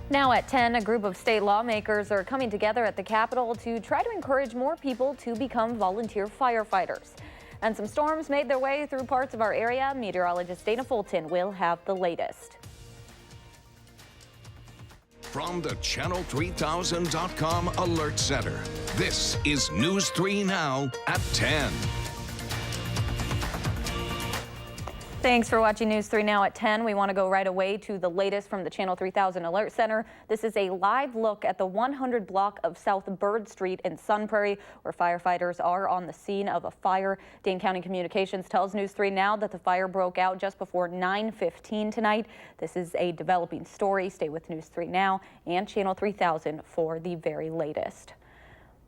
Now at 10, a group of state lawmakers are coming together at the Capitol to try to encourage more people to become volunteer firefighters. And some storms made their way through parts of our area. Meteorologist Dana Fulton will have the latest. From the Channel3000.com Alert Center, this is News 3 Now at 10. Thanks for watching News 3 Now at 10. We want to go right away to the latest from the Channel 3000 Alert Center. This is a live look at the 100 block of South Bird Street in Sun Prairie, where firefighters are on the scene of a fire. Dane County Communications tells News 3 Now that the fire broke out just before 9:15 tonight. This is a developing story. Stay with News 3 Now and Channel 3000 for the very latest.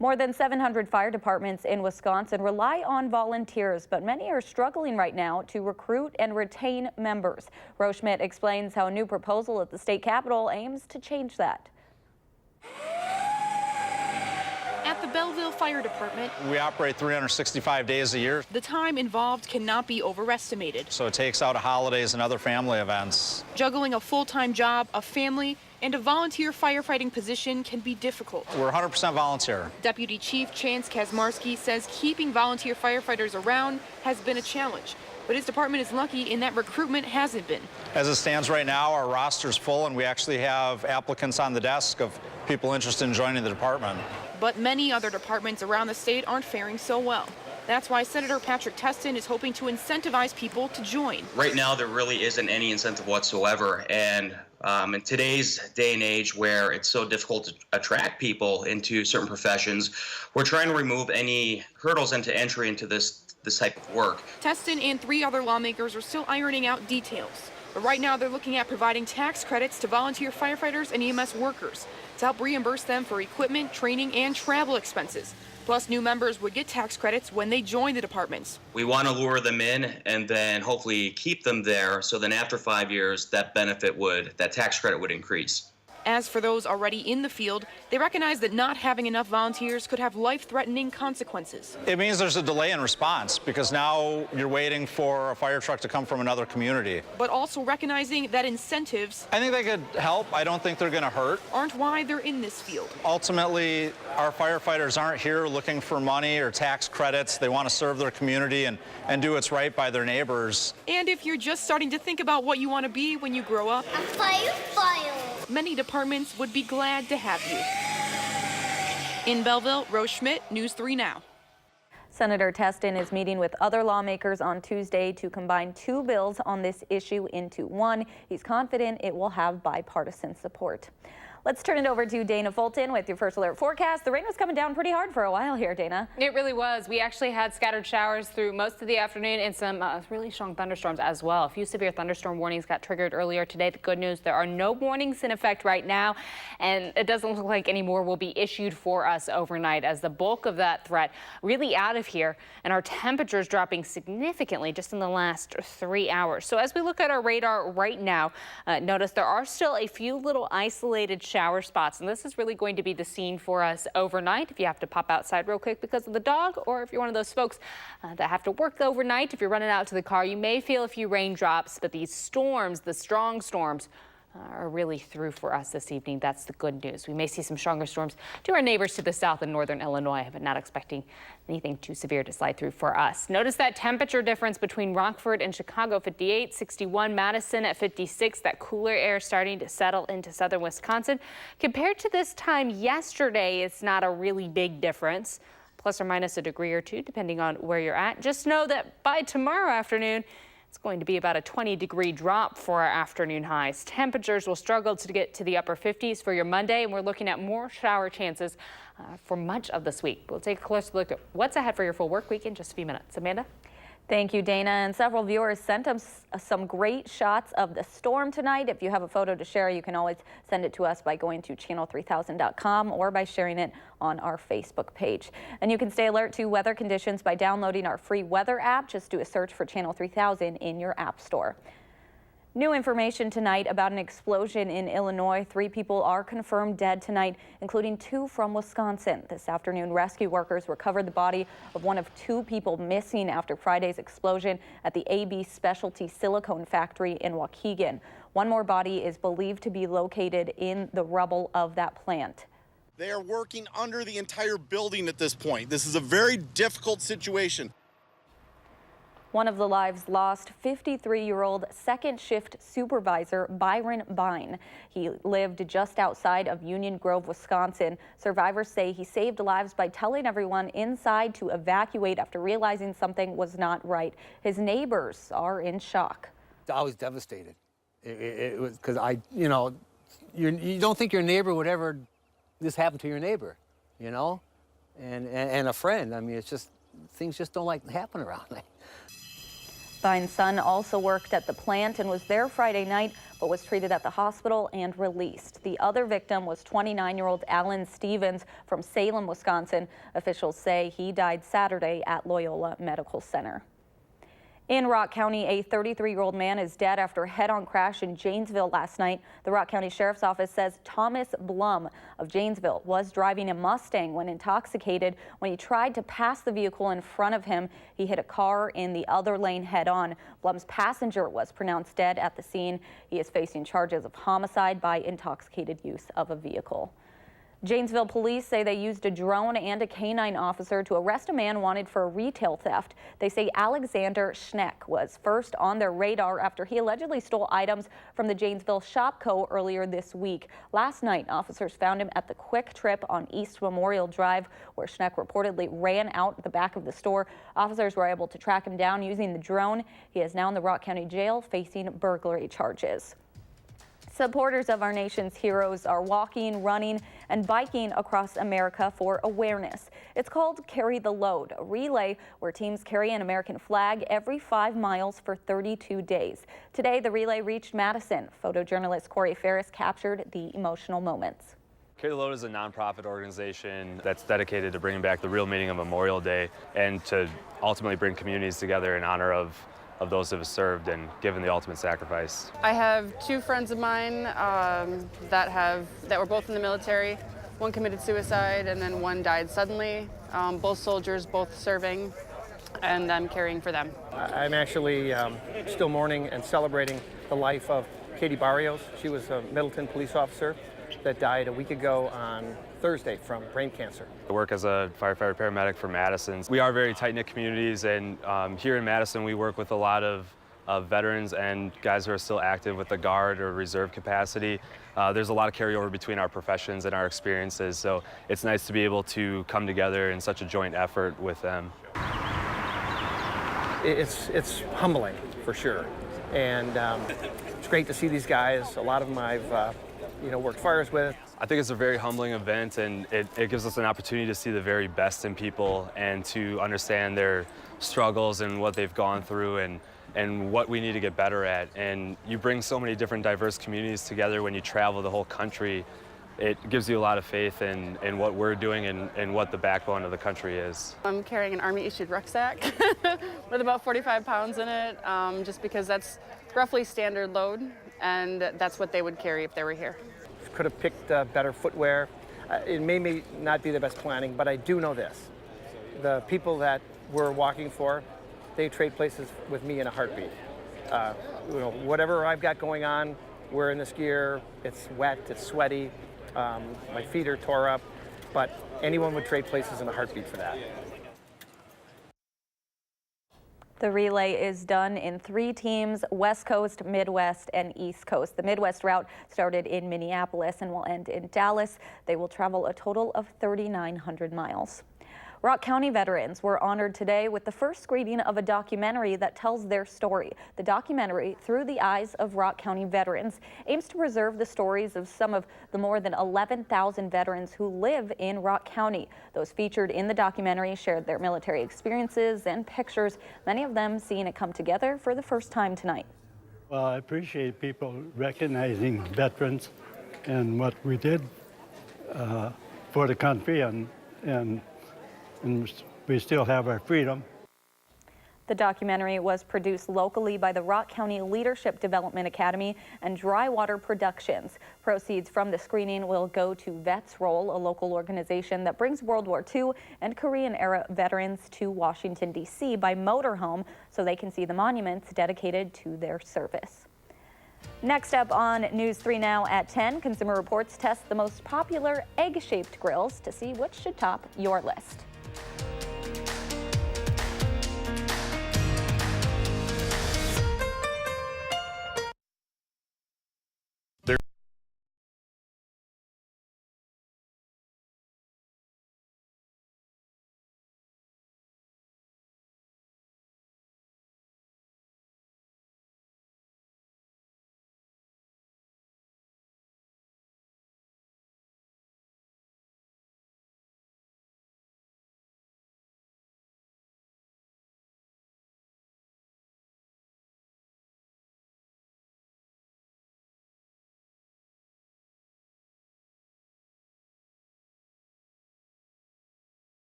More than 700 fire departments in Wisconsin rely on volunteers, but many are struggling right now to recruit and retain members. Rose Schmidt explains how a new proposal at the state capitol aims to change that. At the Belleville Fire Department, we operate 365 days a year. The time involved cannot be overestimated. So it takes out holidays and other family events. Juggling a full-time job, a family, and a volunteer firefighting position can be difficult. We're 100% volunteer. Deputy Chief Chance Kazmarski says keeping volunteer firefighters around has been a challenge, but his department is lucky in that recruitment hasn't been. As it stands right now, our roster's full, and we actually have applicants on the desk of people interested in joining the department. But many other departments around the state aren't faring so well. That's why Senator Patrick Testin is hoping to incentivize people to join. Right now, there really isn't any incentive whatsoever. And in today's day and age where it's so difficult to attract people into certain professions, we're trying to remove any hurdles into entry into this type of work. Testin and 3 other lawmakers are still ironing out details. But right now, they're looking at providing tax credits to volunteer firefighters and EMS workers to help reimburse them for equipment, training, and travel expenses. Plus, new members would get tax credits when they join the departments. We want to lure them in and then hopefully keep them there, so then after 5 years, that tax credit would increase. As for those already in the field, they recognize that not having enough volunteers could have life-threatening consequences. It means there's a delay in response because now you're waiting for a fire truck to come from another community. But also recognizing that incentives, I think they could help. I don't think they're going to hurt. Aren't why they're in this field. Ultimately, our firefighters aren't here looking for money or tax credits. They want to serve their community and do what's right by their neighbors. And if you're just starting to think about what you want to be when you grow up, a firefighter, many departments would be glad to have you. In Belleville, Rose Schmidt, News 3 Now. Senator Testin is meeting with other lawmakers on Tuesday to combine 2 bills on this issue into one. He's confident it will have bipartisan support. Let's turn it over to Dana Fulton with your first alert forecast. The rain was coming down pretty hard for a while here, Dana. It really was. We actually had scattered showers through most of the afternoon and some really strong thunderstorms as well. A few severe thunderstorm warnings got triggered earlier today. The good news, there are no warnings in effect right now, and it doesn't look like any more will be issued for us overnight as the bulk of that threat really out of here, and our temperatures dropping significantly just in the last 3 hours. So as we look at our radar right now, notice there are still a few little isolated shower spots, and this is really going to be the scene for us overnight. If you have to pop outside real quick because of the dog, or if you're one of those folks that have to work overnight, if you're running out to the car, you may feel a few raindrops, but these storms, the strong storms, are really through for us this evening. That's the good news. We may see some stronger storms to our neighbors to the south in northern Illinois, but not expecting anything too severe to slide through for us. Notice that temperature difference between Rockford and Chicago, 58, 61, Madison at 56. That cooler air starting to settle into southern Wisconsin. Compared to this time yesterday, it's not a really big difference, plus or minus a degree or 2, depending on where you're at. Just know that by tomorrow afternoon, it's going to be about a 20-degree drop for our afternoon highs. Temperatures will struggle to get to the upper 50s for your Monday, and we're looking at more shower chances for much of this week. We'll take a closer look at what's ahead for your full work week in just a few minutes. Amanda? Thank you, Dana. And several viewers sent us some great shots of the storm tonight. If you have a photo to share, you can always send it to us by going to channel3000.com or by sharing it on our Facebook page. And you can stay alert to weather conditions by downloading our free weather app. Just do a search for Channel 3000 in your app store. New information tonight about an explosion in Illinois. 3 people are confirmed dead tonight, including 2 from Wisconsin. This afternoon, rescue workers recovered the body of one of 2 people missing after Friday's explosion at the AB Specialty Silicone Factory in Waukegan. One more body is believed to be located in the rubble of that plant. They are working under the entire building at this point. This is a very difficult situation. One of the lives lost, 53-year-old second shift supervisor Byron Bine. He lived just outside of Union Grove, Wisconsin. Survivors say he saved lives by telling everyone inside to evacuate after realizing something was not right. His neighbors are in shock. I was devastated. It was because you don't think your neighbor would ever this happen to your neighbor, and a friend. I mean, it's just things just don't like happen around. Bine's son also worked at the plant and was there Friday night, but was treated at the hospital and released. The other victim was 29-year-old Alan Stevens from Salem, Wisconsin. Officials say he died Saturday at Loyola Medical Center. In Rock County, a 33-year-old man is dead after a head-on crash in Janesville last night. The Rock County Sheriff's Office says Thomas Blum of Janesville was driving a Mustang when intoxicated. When he tried to pass the vehicle in front of him, he hit a car in the other lane head-on. Blum's passenger was pronounced dead at the scene. He is facing charges of homicide by intoxicated use of a vehicle. Janesville police say they used a drone and a canine officer to arrest a man wanted for retail theft. They say Alexander Schneck was first on their radar after he allegedly stole items from the Janesville Shopco earlier this week. Last night, officers found him at the Quick Trip on East Memorial Drive, where Schneck reportedly ran out the back of the store. Officers were able to track him down using the drone. He is now in the Rock County Jail facing burglary charges. Supporters of our nation's heroes are walking, running, and biking across America for awareness. It's called Carry the Load, a relay where teams carry an American flag every 5 miles for 32 days. Today, the relay reached Madison. Photojournalist Corey Ferris captured the emotional moments. Carry the Load is a nonprofit organization that's dedicated to bringing back the real meaning of Memorial Day and to ultimately bring communities together in honor of those that have served and given the ultimate sacrifice. I have 2 friends of mine that were both in the military. One committed suicide and then one died suddenly. Both soldiers, both serving, and I'm caring for them. I'm actually still mourning and celebrating the life of Katie Barrios. She was a Middleton police officer that died a week ago on Thursday from brain cancer. I work as a firefighter paramedic for Madison. We are very tight-knit communities, and here in Madison we work with a lot of veterans and guys who are still active with the Guard or Reserve capacity. There's a lot of carryover between our professions and our experiences, so it's nice to be able to come together in such a joint effort with them. It's humbling, for sure, and it's great to see these guys. A lot of them I've worked fires with. I think it's a very humbling event, and it gives us an opportunity to see the very best in people and to understand their struggles and what they've gone through and what we need to get better at. And you bring so many different diverse communities together when you travel the whole country. It gives you a lot of faith in what we're doing and what the backbone of the country is. I'm carrying an Army-issued rucksack with about 45 pounds in it, just because that's roughly standard load, and that's what they would carry if they were here. Could have picked better footwear. It may not be the best planning, but I do know this. The people that we're walking for, they trade places with me in a heartbeat. Whatever I've got going on, we're in this gear, it's wet, it's sweaty, my feet are tore up, but anyone would trade places in a heartbeat for that. The relay is done in 3 teams: West Coast, Midwest, and East Coast. The Midwest route started in Minneapolis and will end in Dallas. They will travel a total of 3,900 miles. Rock County veterans were honored today with the first screening of a documentary that tells their story. The documentary, Through the Eyes of Rock County Veterans, aims to preserve the stories of some of the more than 11,000 veterans who live in Rock County. Those featured in the documentary shared their military experiences and pictures, many of them seeing it come together for the first time tonight. Well, I appreciate people recognizing veterans and what we did for the country, and we still have our freedom. The documentary was produced locally by the Rock County Leadership Development Academy and Drywater Productions. Proceeds from the screening will go to Vets Roll, a local organization that brings World War II and Korean-era veterans to Washington, D.C. by motorhome so they can see the monuments dedicated to their service. Next up on News 3 Now at 10, Consumer Reports tests the most popular egg-shaped grills to see which should top your list.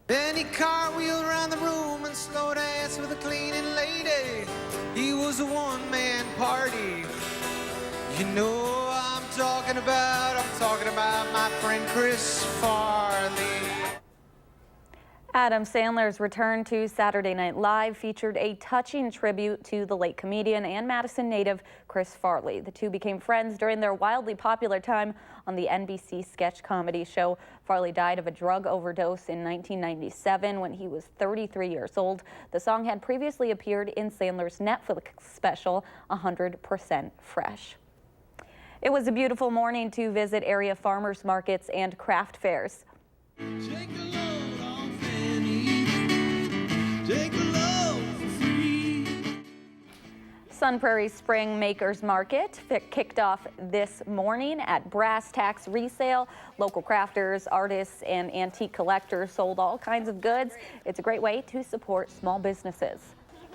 Then he cartwheeled around the room and slow danced with a cleaning lady. He was a one-man party. You know I'm talking about my friend Chris Farley. Adam Sandler's return to Saturday Night Live featured a touching tribute to the late comedian and Madison native Chris Farley. The two became friends during their wildly popular time on the NBC sketch comedy show. Farley died of a drug overdose in 1997 when he was 33 years old. The song had previously appeared in Sandler's Netflix special, 100% Fresh. It was a beautiful morning to visit area farmers markets and craft fairs. Take a load off Annie. Take a load for free. Sun Prairie Spring Makers Market kicked off this morning at Brass Tacks Resale. Local crafters, artists, and antique collectors sold all kinds of goods. It's a great way to support small businesses.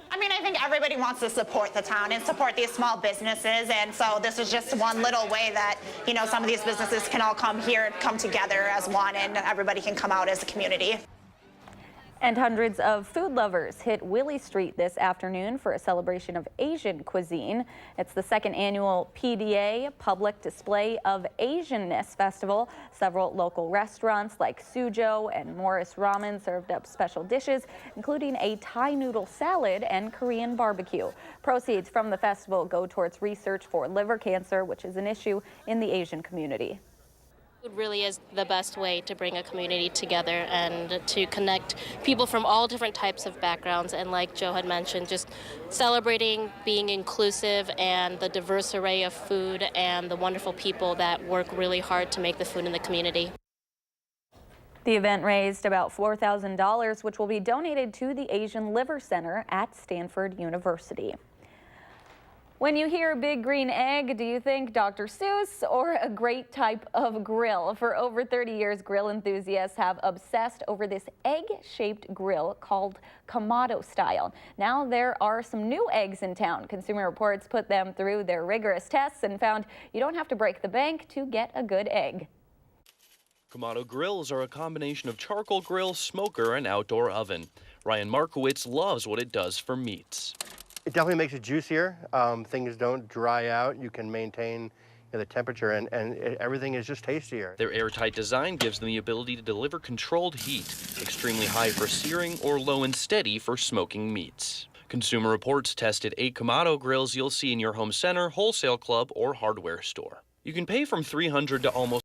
I mean, I think everybody wants to support the town and support these small businesses, and so this is just one little way that, you know, some of these businesses can all come here, come together as one, and everybody can come out as a community. And hundreds of food lovers hit Willie Street this afternoon for a celebration of Asian cuisine. It's the second annual PDA Public Display of Asianness Festival. Several local restaurants like Sujo and Morris Ramen served up special dishes, including a Thai noodle salad and Korean barbecue. Proceeds from the festival go towards research for liver cancer, which is an issue in the Asian community. Food really is the best way to bring a community together and to connect people from all different types of backgrounds. And like Joe had mentioned, just celebrating being inclusive and the diverse array of food and the wonderful people that work really hard to make the food in the community. The event raised about $4,000, which will be donated to the Asian Liver Center at Stanford University. When you hear big green egg, do you think Dr. Seuss or a great type of grill? For over 30 years, grill enthusiasts have obsessed over this egg-shaped grill called Kamado style. Now there are some new eggs in town. Consumer Reports put them through their rigorous tests and found you don't have to break the bank to get a good egg. Kamado grills are a combination of charcoal grill, smoker, and outdoor oven. Ryan Markowitz loves what it does for meats. It definitely makes it juicier. Things don't dry out. You can maintain the temperature, and everything is just tastier. Their airtight design gives them the ability to deliver controlled heat, extremely high for searing or low and steady for smoking meats. Consumer Reports tested 8 Kamado grills you'll see in your home center, wholesale club, or hardware store. You can pay from $300 to almost